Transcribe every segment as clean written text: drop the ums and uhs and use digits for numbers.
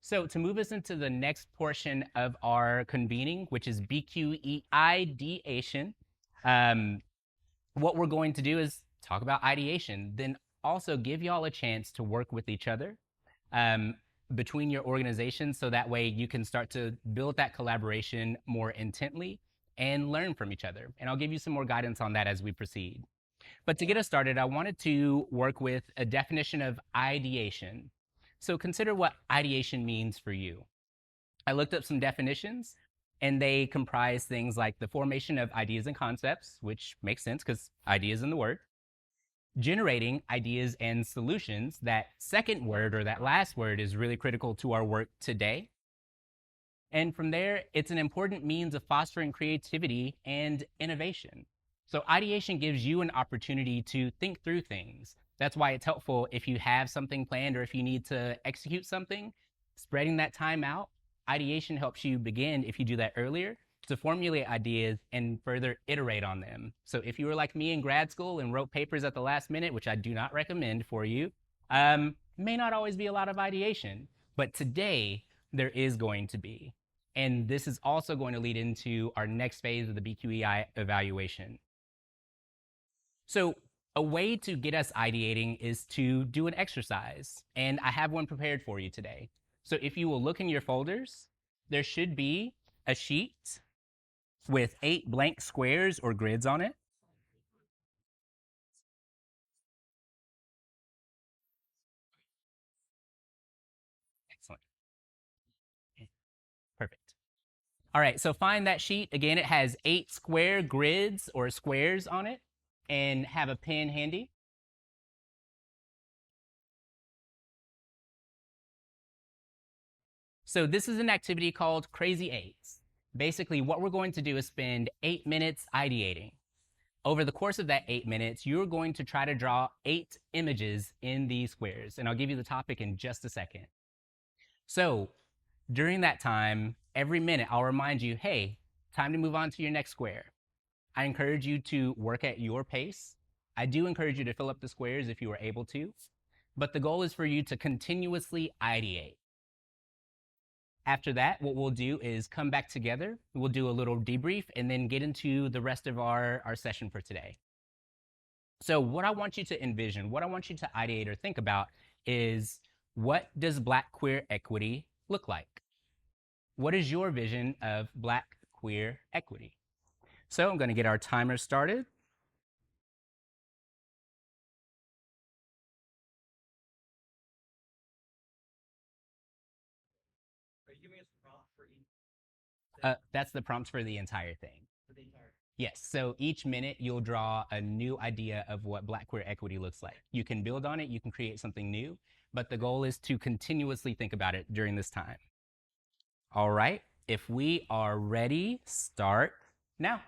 So to move us into the next portion of our convening, which is BQEI ideation, what we're going to do is talk about ideation, then also give y'all a chance to work with each other um, between your organizations so that way you can start to build that collaboration more intently and learn from each other. And I'll give you some more guidance on that as we proceed. But to get us started, I wanted to work with a definition of ideation. So consider what ideation means for you. I looked up some definitions and they comprise things like the formation of ideas and concepts, which makes sense because ideas in the word, generating ideas and solutions. That second word or that last word is really critical to our work today. And from there, it's an important means of fostering creativity and innovation. So ideation gives you an opportunity to think through things. That's why it's helpful if you have something planned or if you need to execute something, spreading that time out. Ideation helps you begin, if you do that earlier, to formulate ideas and further iterate on them. So if you were like me in grad school and wrote papers at the last minute, which I do not recommend for you, may not always be a lot of ideation. But today, there is going to be. And this is also going to lead into our next phase of the BQEI evaluation. So a way to get us ideating is to do an exercise. And I have one prepared for you today. So if you will look in your folders, there should be a sheet with 8 blank squares or grids on it. Excellent. Perfect. All right, so find that sheet. Again, it has 8 square grids or squares on it, and have a pen handy. So this is an activity called Crazy Eights. Basically, what we're going to do is spend 8 minutes ideating. Over the course of that 8 minutes, you're going to try to draw 8 images in these squares, and I'll give you the topic in just a second. So during that time, every minute, I'll remind you, hey, time to move on to your next square. I encourage you to work at your pace. I do encourage you to fill up the squares if you are able to, but the goal is for you to continuously ideate. After that, what we'll do is come back together. We'll do a little debrief and then get into the rest of our session for today. So what I want you to envision, what I want you to ideate or think about is, what does Black queer equity look like? What is your vision of Black queer equity? So I'm going to get our timer started. Are you giving us a prompt for each? That's the prompts for the entire thing. For the entire. Yes, so each minute you'll draw a new idea of what Black queer equity looks like. You can build on it, you can create something new, but the goal is to continuously think about it during this time. All right, if we are ready, start now.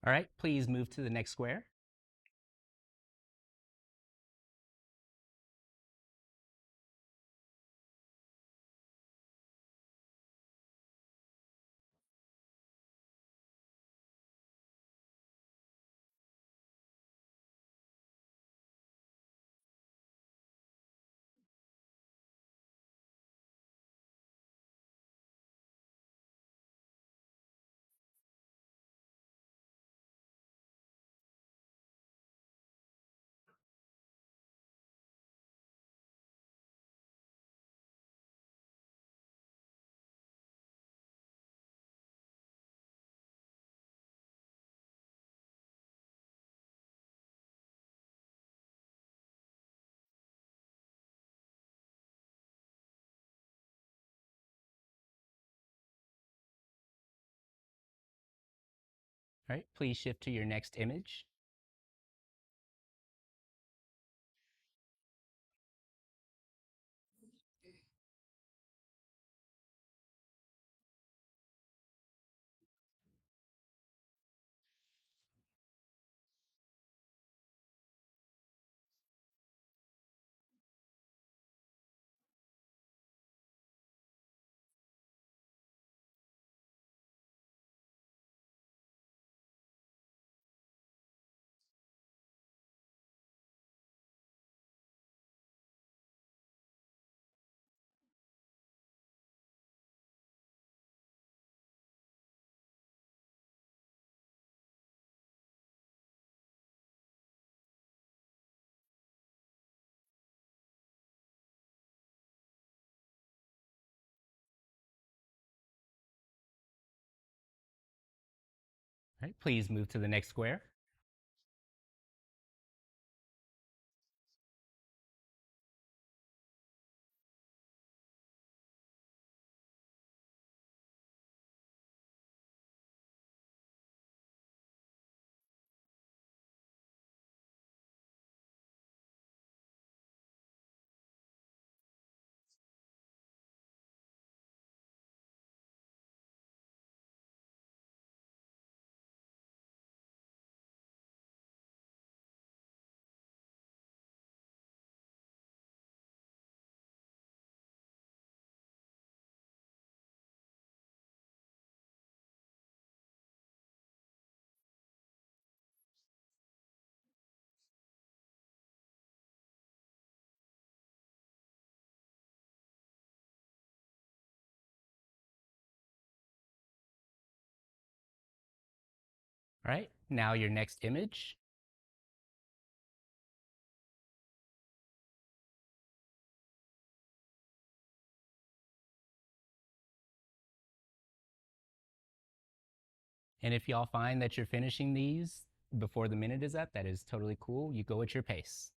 All right, please move to the next square. All right, please shift to your next image. All right, please move to the next square. All right, now your next image. And if y'all find that you're finishing these before the minute is up, that is totally cool. You go at your pace.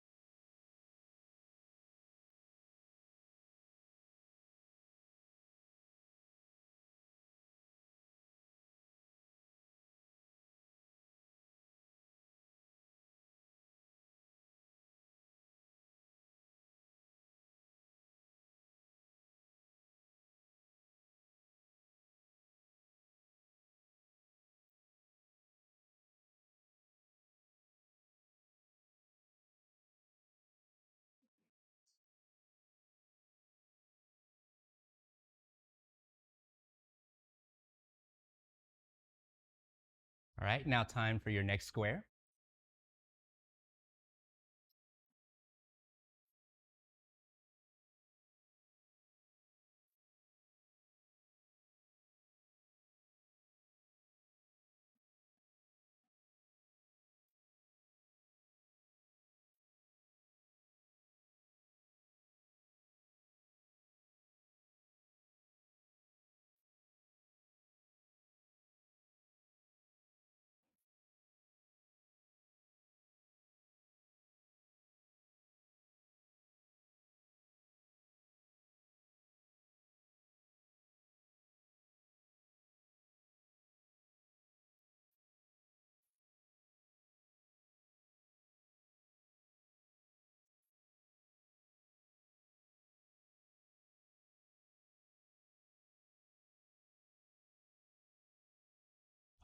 All right, now time for your next square.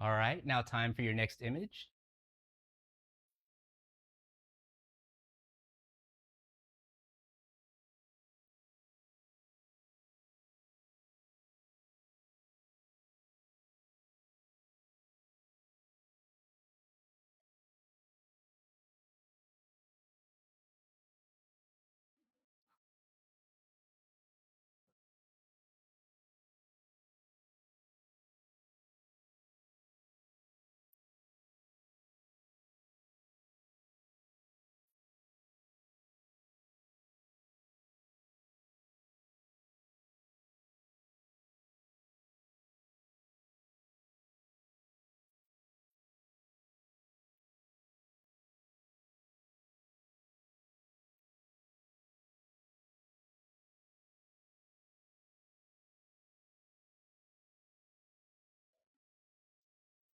All right, now time for your next image.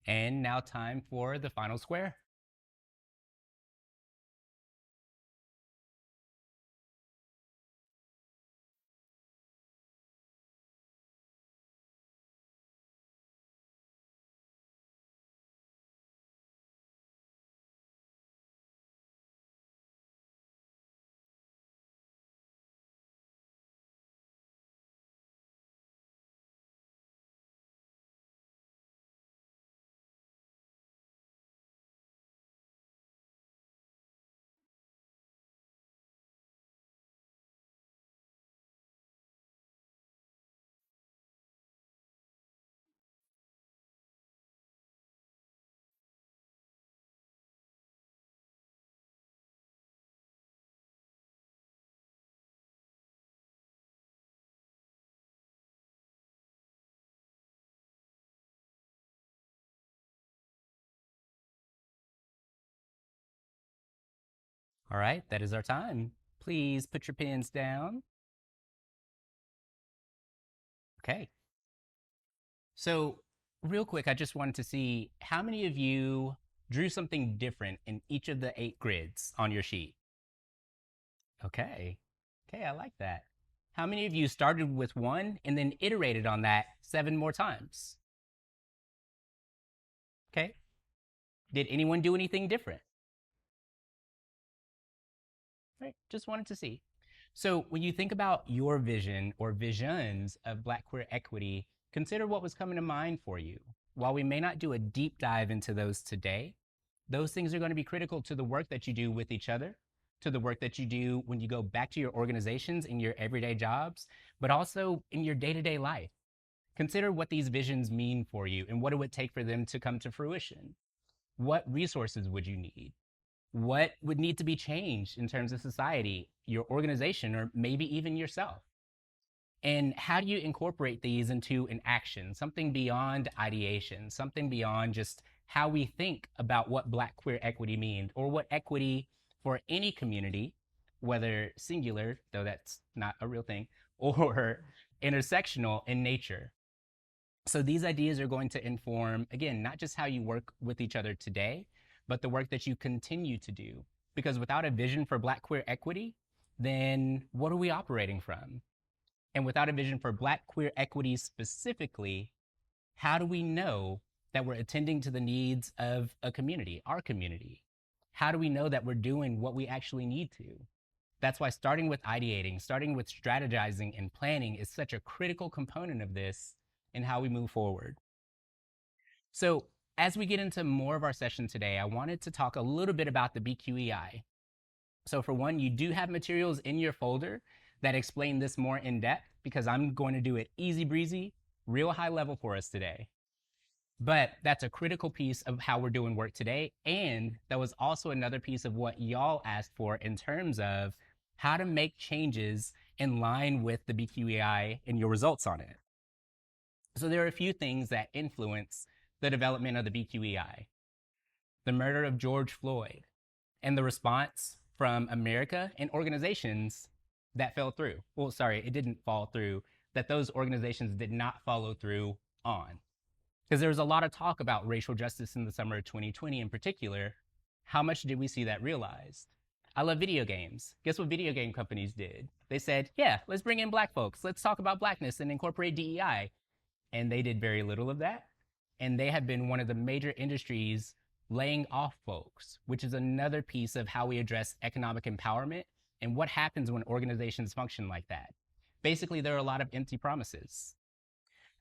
And now time for the final square. All right, that is our time. Please put your pens down. Okay. So, real quick, I just wanted to see how many of you drew something different in each of the 8 grids on your sheet. Okay. Okay, I like that. How many of you started with one and then iterated on that 7 more times? Okay. Did anyone do anything different? Right. Just wanted to see. So, when you think about your vision or visions of Black queer equity, consider what was coming to mind for you. While we may not do a deep dive into those today, those things are going to be critical to the work that you do with each other, to the work that you do when you go back to your organizations in your everyday jobs, but also in your day to day life. Consider what these visions mean for you and what it would take for them to come to fruition. What resources would you need? What would need to be changed in terms of society, your organization, or maybe even yourself? And how do you incorporate these into an action, something beyond ideation, something beyond just how we think about what Black queer equity means or what equity for any community, whether singular, though that's not a real thing, or intersectional in nature? So these ideas are going to inform, again, not just how you work with each other today, but the work that you continue to do. Because without a vision for Black queer equity, then what are we operating from? And without a vision for Black queer equity specifically, how do we know that we're attending to the needs of a community, our community? How do we know that we're doing what we actually need to? That's why starting with ideating, starting with strategizing and planning is such a critical component of this and how we move forward. So, as we get into more of our session today, I wanted to talk a little bit about the BQEI. So, for one, you do have materials in your folder that explain this more in depth because I'm going to do it easy breezy, real high level for us today. But that's a critical piece of how we're doing work today. And that was also another piece of what y'all asked for in terms of how to make changes in line with the BQEI and your results on it. So there are a few things that influence the development of the BQEI. The murder of George Floyd and the response from America and organizations that fell through. Well, sorry, it didn't fall through, that those organizations did not follow through on. Because there was a lot of talk about racial justice in the summer of 2020 in particular. How much did we see that realized? I love video games. Guess what video game companies did? They said, yeah, let's bring in Black folks. Let's talk about Blackness and incorporate DEI. And they did very little of that. And they have been one of the major industries laying off folks, which is another piece of how we address economic empowerment and what happens when organizations function like that. Basically, there are a lot of empty promises.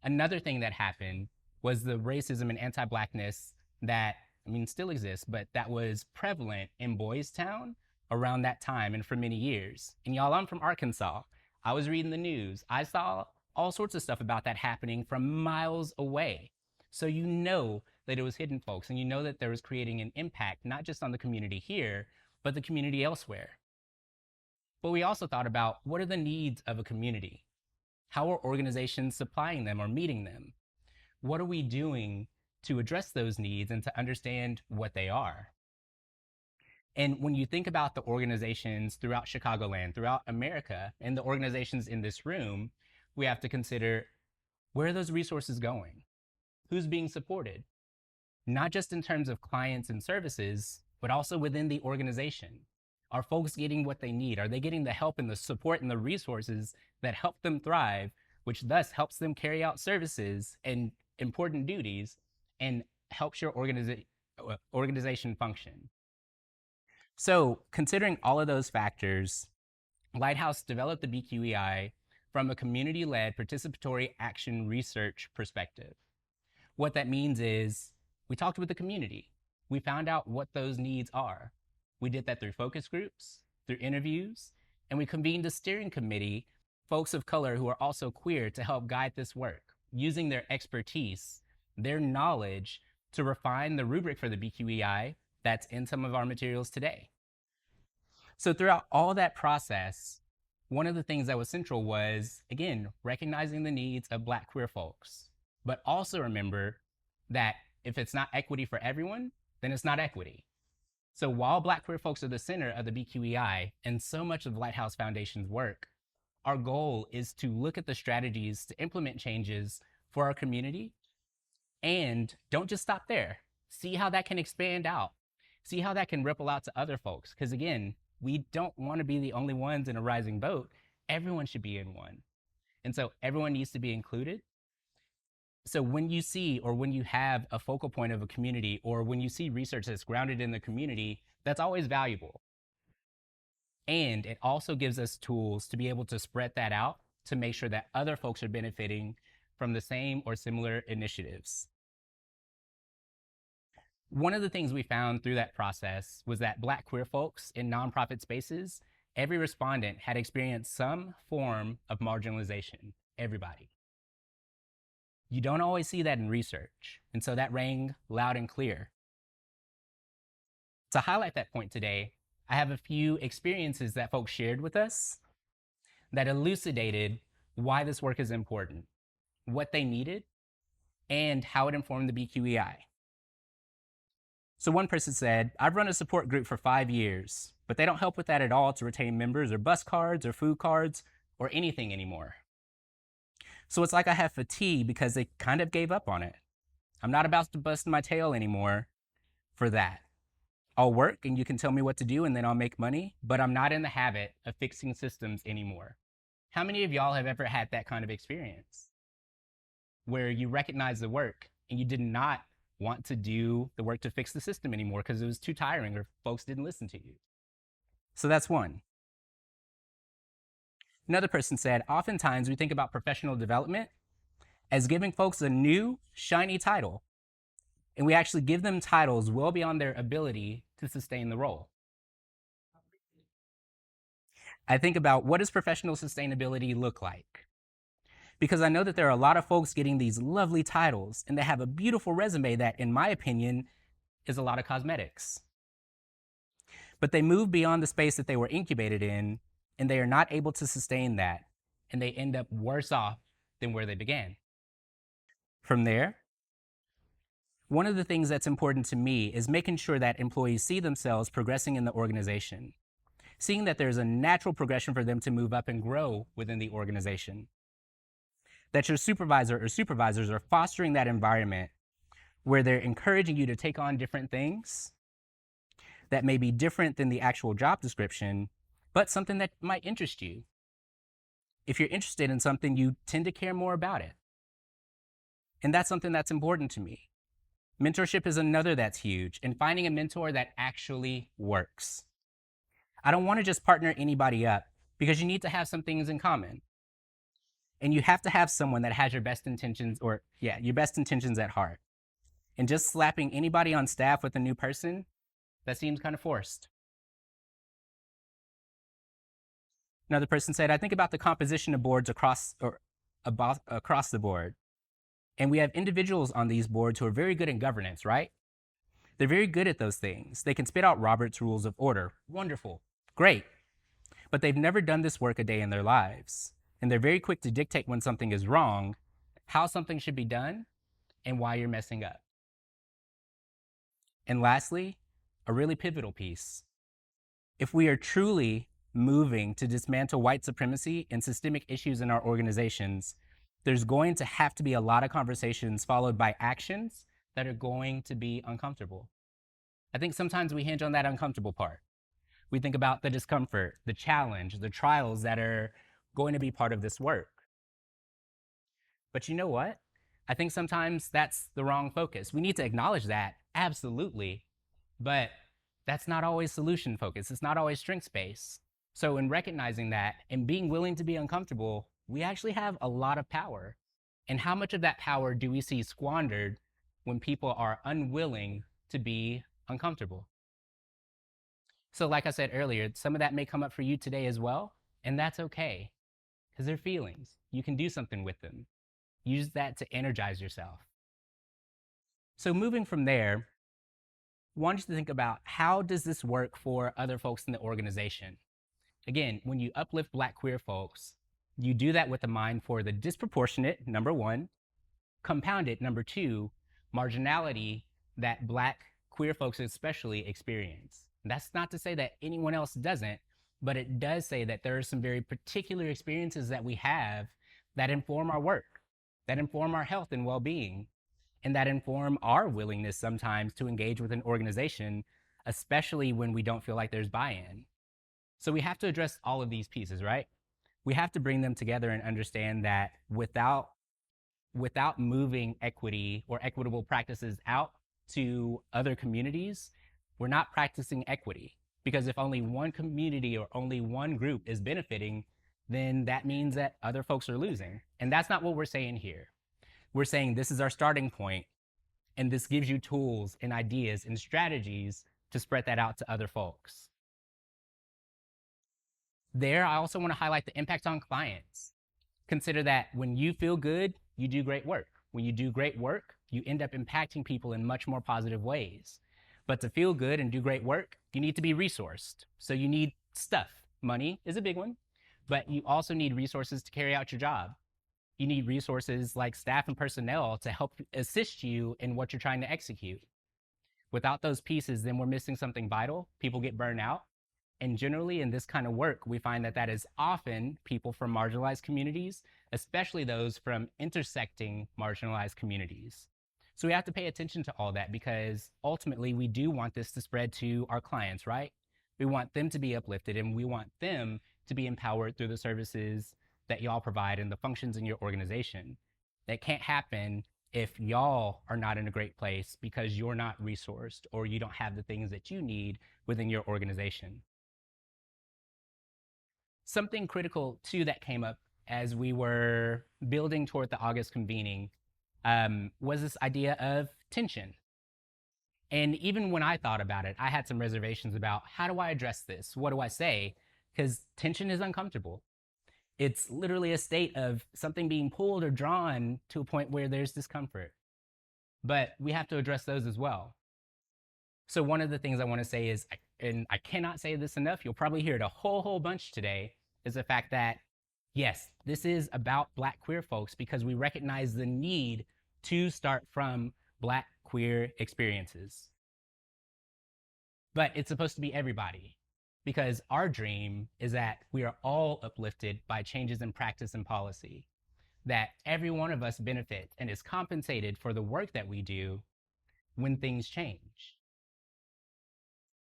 Another thing that happened was the racism and anti-Blackness that, I mean, still exists, but that was prevalent in Boys Town around that time and for many years. And y'all, I'm from Arkansas. I was reading the news. I saw all sorts of stuff about that happening from miles away. So you know that it was hidden folks, and you know that there was creating an impact, not just on the community here, but the community elsewhere. But we also thought about what are the needs of a community? How are organizations supplying them or meeting them? What are we doing to address those needs and to understand what they are? And when you think about the organizations throughout Chicagoland, throughout America, and the organizations in this room, we have to consider where are those resources going? Who's being supported? not just in terms of clients and services, but also within the organization. Are folks getting what they need? Are they getting the help and the support and the resources that help them thrive, which thus helps them carry out services and important duties and helps your organization function? So, considering all of those factors, Lighthouse developed the BQEI from a community led participatory action research perspective. What that means is we talked with the community, we found out what those needs are. We did that through focus groups, through interviews, and we convened a steering committee, folks of color who are also queer, to help guide this work, using their expertise, their knowledge to refine the rubric for the BQEI that's in some of our materials today. So throughout all that process, one of the things that was central was, again, recognizing the needs of Black queer folks. But also remember that if it's not equity for everyone, then it's not equity. So while Black queer folks are the center of the BQEI and so much of Lighthouse Foundation's work, our goal is to look at the strategies to implement changes for our community. And don't just stop there. See how that can expand out. See how that can ripple out to other folks. Because again, we don't want to be the only ones in a rising boat. Everyone should be in one. And so everyone needs to be included. So when you see or when you have a focal point of a community or when you see research that's grounded in the community, that's always valuable. And it also gives us tools to be able to spread that out to make sure that other folks are benefiting from the same or similar initiatives. One of the things we found through that process was that Black queer folks in nonprofit spaces, every respondent had experienced some form of marginalization. Everybody. You don't always see that in research, and so that rang loud and clear. To highlight that point today, I have a few experiences that folks shared with us that elucidated why this work is important, what they needed, and how it informed the BQEI. So one person said, I've run a support group for 5 years, but they don't help with that at all to retain members or bus cards or food cards or anything anymore. So it's like I have fatigue because they kind of gave up on it. I'm not about to bust my tail anymore for that. I'll work and you can tell me what to do and then I'll make money, but I'm not in the habit of fixing systems anymore. How many of y'all have ever had that kind of experience where you recognize the work and you did not want to do the work to fix the system anymore because it was too tiring or folks didn't listen to you? So that's one. Another person said, oftentimes we think about professional development as giving folks a new, shiny title. And we actually give them titles well beyond their ability to sustain the role. I think about what does professional sustainability look like? Because I know that there are a lot of folks getting these lovely titles and they have a beautiful resume that, in my opinion, is a lot of cosmetics. But they move beyond the space that they were incubated in and they are not able to sustain that. And they end up worse off than where they began. From there, one of the things that's important to me is making sure that employees see themselves progressing in the organization, seeing that there's a natural progression for them to move up and grow within the organization, that your supervisor or supervisors are fostering that environment where they're encouraging you to take on different things that may be different than the actual job description, but something that might interest you. If you're interested in something, you tend to care more about it. And that's something that's important to me. Mentorship is another that's huge, and finding a mentor that actually works. I don't want to just partner anybody up because you need to have some things in common. And you have to have someone that has your best intentions your best intentions at heart. And just slapping anybody on staff with a new person, that seems kind of forced. Another person said, I think about the composition of boards across the board. And we have individuals on these boards who are very good in governance, right? They're very good at those things. They can spit out Robert's Rules of Order. Wonderful. Great. But they've never done this work a day in their lives. And they're very quick to dictate when something is wrong, how something should be done, and why you're messing up. And lastly, a really pivotal piece. If we are truly moving to dismantle white supremacy and systemic issues in our organizations, there's going to have to be a lot of conversations followed by actions that are going to be uncomfortable. I think sometimes we hinge on that uncomfortable part. We think about the discomfort, the challenge, the trials that are going to be part of this work. But you know what? I think sometimes that's the wrong focus. We need to acknowledge that, absolutely. But that's not always solution focused. It's not always strengths based. So, in recognizing that and being willing to be uncomfortable, we actually have a lot of power. And how much of that power do we see squandered when people are unwilling to be uncomfortable? So, like I said earlier, some of that may come up for you today as well. And that's okay because they're feelings. You can do something with them. Use that to energize yourself. So, moving from there, I want you to think about how does this work for other folks in the organization? Again, when you uplift Black queer folks, you do that with a mind for the disproportionate, number one, compounded, number two, marginality that Black queer folks especially experience. That's not to say that anyone else doesn't, but it does say that there are some very particular experiences that we have that inform our work, that inform our health and well being, and that inform our willingness sometimes to engage with an organization, especially when we don't feel like there's buy in. So we have to address all of these pieces, right? We have to bring them together and understand that without moving equity or equitable practices out to other communities, we're not practicing equity. Because if only one community or only one group is benefiting, then that means that other folks are losing. And that's not what we're saying here. We're saying this is our starting point, and this gives you tools and ideas and strategies to spread that out to other folks. There, I also want to highlight the impact on clients. Consider that when you feel good, you do great work. When you do great work, you end up impacting people in much more positive ways. But to feel good and do great work, you need to be resourced. So you need stuff. Money is a big one, but you also need resources to carry out your job. You need resources like staff and personnel to help assist you in what you're trying to execute. Without those pieces, then we're missing something vital. People get burned out. And generally, in this kind of work, we find that that is often people from marginalized communities, especially those from intersecting marginalized communities. So we have to pay attention to all that because ultimately we do want this to spread to our clients, right? We want them to be uplifted and we want them to be empowered through the services that y'all provide and the functions in your organization. That can't happen if y'all are not in a great place because you're not resourced or you don't have the things that you need within your organization. Something critical too that came up as we were building toward the August convening was this idea of tension. And even when I thought about it, I had some reservations about how do I address this? What do I say? Because tension is uncomfortable. It's literally a state of something being pulled or drawn to a point where there's discomfort. But we have to address those as well. So one of the things I want to say is, and I cannot say this enough, you'll probably hear it a whole bunch today, is the fact that, yes, this is about Black queer folks because we recognize the need to start from Black queer experiences. But it's supposed to be everybody because our dream is that we are all uplifted by changes in practice and policy, that every one of us benefit and is compensated for the work that we do when things change.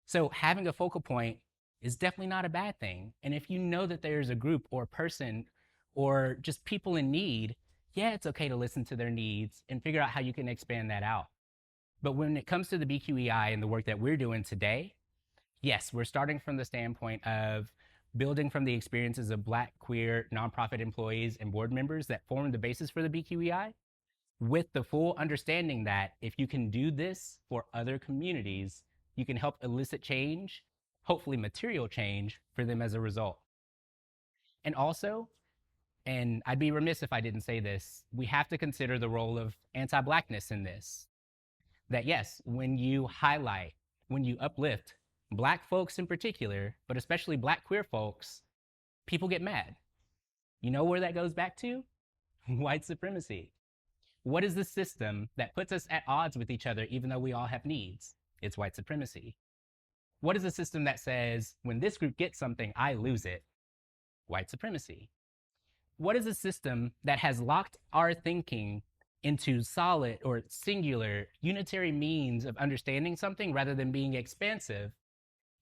So having a focal point is definitely not a bad thing. And if you know that there's a group or a person or just people in need, yeah, it's okay to listen to their needs and figure out how you can expand that out. But when it comes to the BQEI and the work that we're doing today, yes, we're starting from the standpoint of building from the experiences of Black, queer, nonprofit employees and board members that form the basis for the BQEI, with the full understanding that if you can do this for other communities, you can help elicit change, hopefully material change for them as a result. And also, and I'd be remiss if I didn't say this, we have to consider the role of anti-Blackness in this. That yes, when you highlight, when you uplift Black folks in particular, but especially Black queer folks, people get mad. You know where that goes back to? White supremacy. What is the system that puts us at odds with each other even though we all have needs? It's white supremacy. What is a system that says, when this group gets something, I lose it? White supremacy. What is a system that has locked our thinking into solid or singular unitary means of understanding something rather than being expansive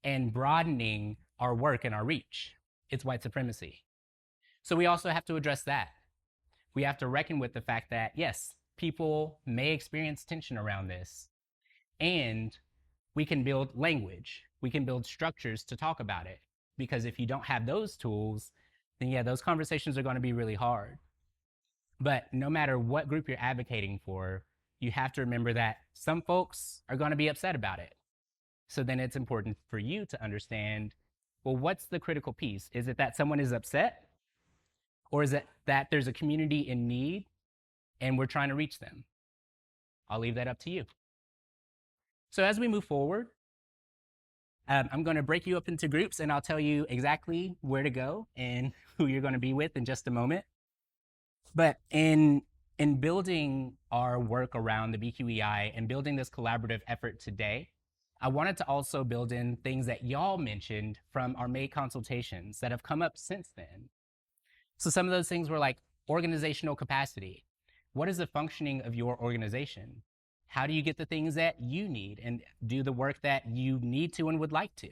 and broadening our work and our reach. It's white supremacy. So we also have to address that. We have to reckon with the fact that, yes, people may experience tension around this, and we can build language, we can build structures to talk about it. Because if you don't have those tools, then yeah, those conversations are going to be really hard. But no matter what group you're advocating for, you have to remember that some folks are going to be upset about it. So then it's important for you to understand, well, what's the critical piece? Is it that someone is upset? Or is it that there's a community in need and we're trying to reach them? I'll leave that up to you. So as we move forward, I'm going to break you up into groups and I'll tell you exactly where to go and who you're going to be with in just a moment. But in building our work around the BQEI and building this collaborative effort today, I wanted to also build in things that y'all mentioned from our May consultations that have come up since then. So some of those things were like organizational capacity. What is the functioning of your organization? How do you get the things that you need and do the work that you need to and would like to?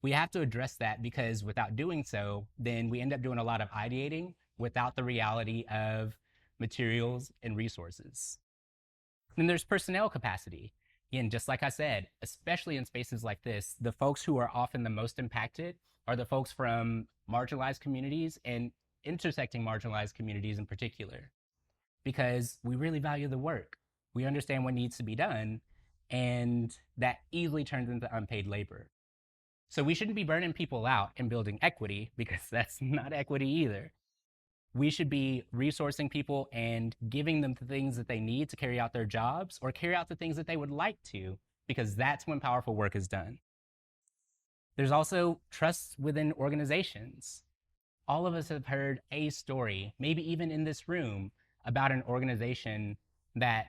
We have to address that because without doing so, then we end up doing a lot of ideating without the reality of materials and resources. Then there's personnel capacity. Again, just like I said, especially in spaces like this, the folks who are often the most impacted are the folks from marginalized communities and intersecting marginalized communities in particular, because we really value the work. We understand what needs to be done, and that easily turns into unpaid labor. So we shouldn't be burning people out and building equity, because that's not equity either. We should be resourcing people and giving them the things that they need to carry out their jobs or carry out the things that they would like to, because that's when powerful work is done. There's also trust within organizations. All of us have heard a story, maybe even in this room, about an organization that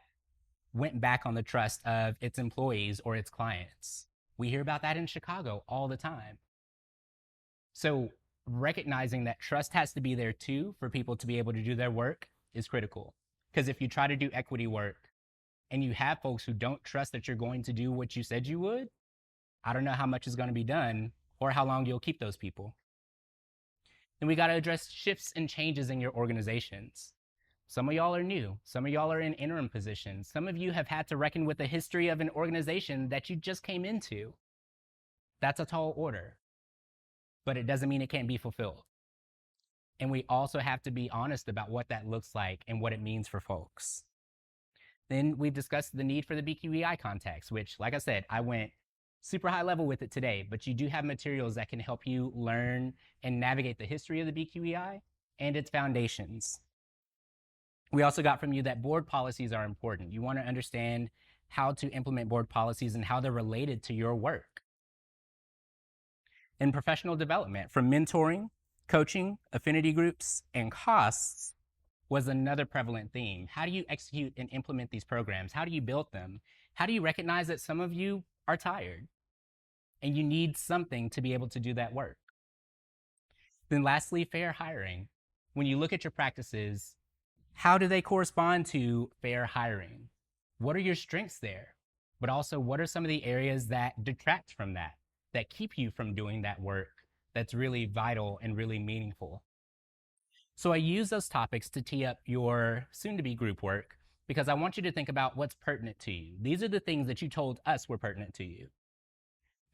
went back on the trust of its employees or its clients. We hear about that in Chicago all the time. So recognizing that trust has to be there too for people to be able to do their work is critical. Because if you try to do equity work and you have folks who don't trust that you're going to do what you said you would, I don't know how much is going to be done or how long you'll keep those people. Then we got to address shifts and changes in your organizations. Some of y'all are new. Some of y'all are in interim positions. Some of you have had to reckon with the history of an organization that you just came into. That's a tall order, but it doesn't mean it can't be fulfilled. And we also have to be honest about what that looks like and what it means for folks. Then we've discussed the need for the BQEI context, which, like I said, I went super high level with it today, but you do have materials that can help you learn and navigate the history of the BQEI and its foundations. We also got from you that board policies are important. You want to understand how to implement board policies and how they're related to your work. In professional development, from mentoring, coaching, affinity groups, and costs was another prevalent theme. How do you execute and implement these programs? How do you build them? How do you recognize that some of you are tired and you need something to be able to do that work? Then lastly, fair hiring. When you look at your practices, how do they correspond to fair hiring? What are your strengths there? But also, what are some of the areas that detract from that, that keep you from doing that work that's really vital and really meaningful? So I use those topics to tee up your soon-to-be group work because I want you to think about what's pertinent to you. These are the things that you told us were pertinent to you.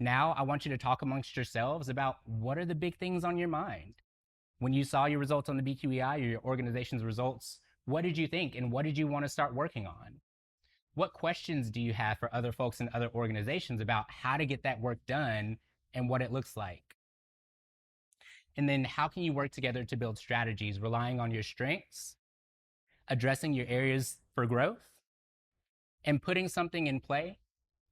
Now I want you to talk amongst yourselves about what are the big things on your mind. When you saw your results on the BQEI or your organization's results, what did you think and what did you want to start working on? What questions do you have for other folks in other organizations about how to get that work done and what it looks like? And then how can you work together to build strategies relying on your strengths, addressing your areas for growth, and putting something in play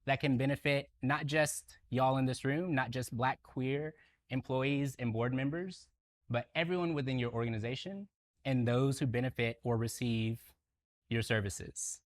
that can benefit not just y'all in this room, not just Black queer employees and board members, but everyone within your organization and those who benefit or receive your services.